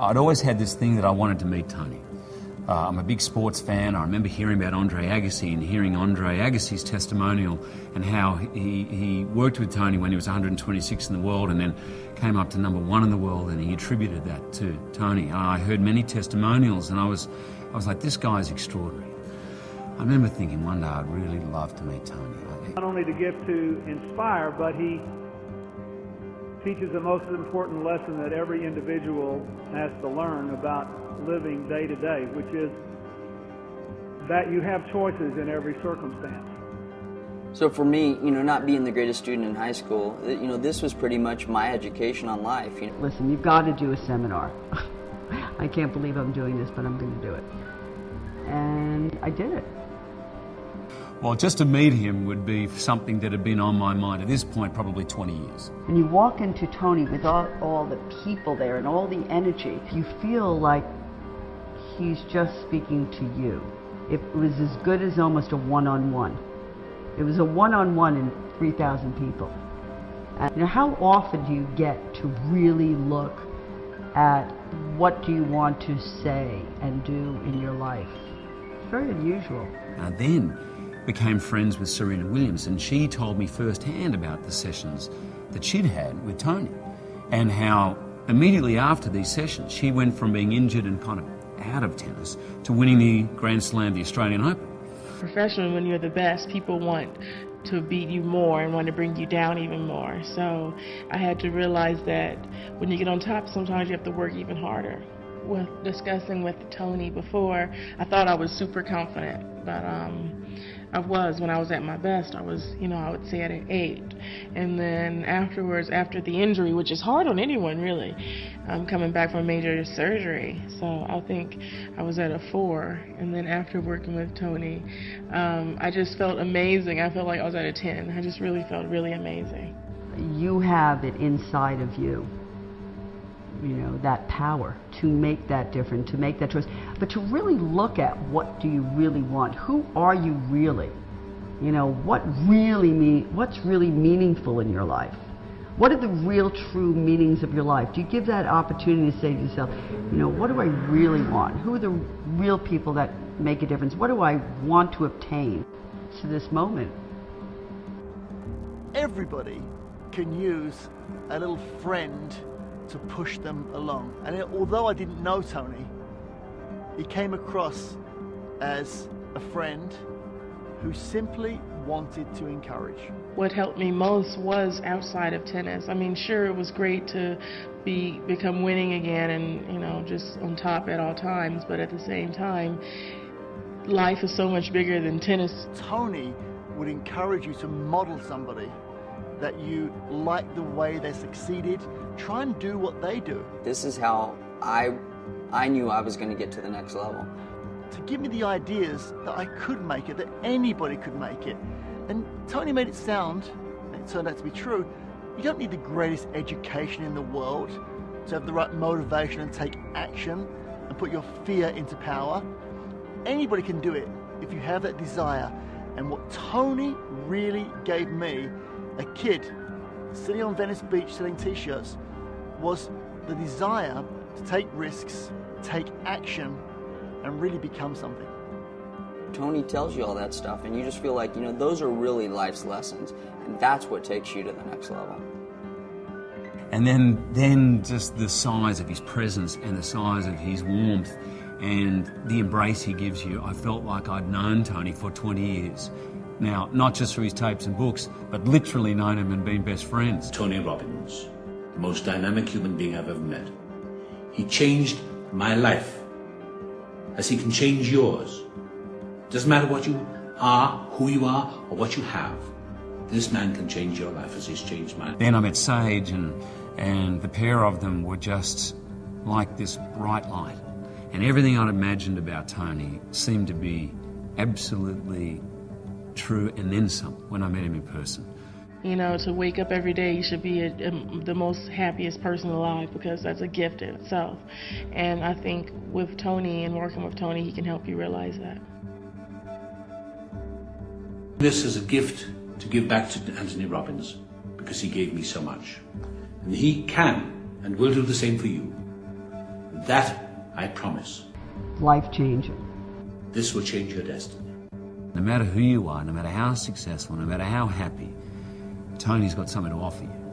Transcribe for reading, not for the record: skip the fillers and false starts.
I'd always had this thing that I wanted to meet Tony. I'm a big sports fan. I remember hearing about Andre Agassi and hearing Andre Agassi's testimonial and how he worked with Tony when he was 126 in the world and then came up to #1 in the world, and he attributed that to Tony. And I heard many testimonials and I was like, this guy's extraordinary. I remember thinking one day I'd really love to meet Tony. Not only the gift to inspire, but he teaches the most important lesson that every individual has to learn about living day to day, which is that you have choices in every circumstance. So for me, not being the greatest student in high school, this was pretty much my education on life. Listen, you've got to do a seminar. I can't believe I'm doing this, but I'm going to do it. And I did it. Well, just to meet him would be something that had been on my mind at this point probably 20 years. And you walk into Tony with all the people there and all the energy. You feel like he's just speaking to you. It was as good as almost a one-on-one. It was a one-on-one in 3,000 people. And how often do you get to really look at what do you want to say and do in your life? It's very unusual. Then became friends with Serena Williams, and she told me firsthand about the sessions that she'd had with Tony and how immediately after these sessions she went from being injured and kind of out of tennis to winning the Grand Slam, the Australian Open. Professionally, when you're the best, people want to beat you more and want to bring you down even more. So I had to realize that when you get on top, sometimes you have to work even harder. With discussing with Tony before, I thought I was super confident, but I was, when I was at my best, I was, I would say at an 8. And then afterwards, after the injury, which is hard on anyone really, coming back from major surgery, so I think I was at a 4. And then after working with Tony, I just felt amazing. I felt like I was at a 10. I just really felt really amazing. You have it inside of you. That power to make that difference, to make that choice, but to really look at what do you really want? Who are you really? What's really meaningful in your life? What are the real true meanings of your life? Do you give that opportunity to say to yourself, what do I really want? Who are the real people that make a difference? What do I want to obtain to this moment? Everybody can use a little friend to push them along. And although I didn't know Tony, he came across as a friend who simply wanted to encourage. What helped me most was outside of tennis. I mean, sure, it was great to become winning again and, just on top at all times, but at the same time, life is so much bigger than tennis. Tony would encourage you to model somebody that you like the way they succeeded. Try and do what they do. This is how I knew I was going to get to the next level. To give me the ideas that I could make it, that anybody could make it. And Tony made it sound, and it turned out to be true, you don't need the greatest education in the world to have the right motivation and take action and put your fear into power. Anybody can do it if you have that desire. And what Tony really gave me, a kid sitting on Venice Beach selling t-shirts, was the desire to take risks, take action, and really become something. Tony tells you all that stuff, and you just feel like, those are really life's lessons, and that's what takes you to the next level. And then just the size of his presence and the size of his warmth and the embrace he gives you. I felt like I'd known Tony for 20 years. Now, not just through his tapes and books, but literally known him and been best friends. Tony Robbins, the most dynamic human being I've ever met. He changed my life, as he can change yours. Doesn't matter what you are, who you are, or what you have. This man can change your life as he's changed mine. Then I met Sage, and the pair of them were just like this bright light. And everything I'd imagined about Tony seemed to be absolutely true, and then some, when I met him in person. To wake up every day, you should be the most happiest person alive, because that's a gift in itself. And I think with Tony and working with Tony, he can help you realize that. This is a gift to give back to Anthony Robbins, because he gave me so much. And he can and will do the same for you. That I promise. Life-changing. This will change your destiny. No matter who you are, no matter how successful, no matter how happy, Tony's got something to offer you.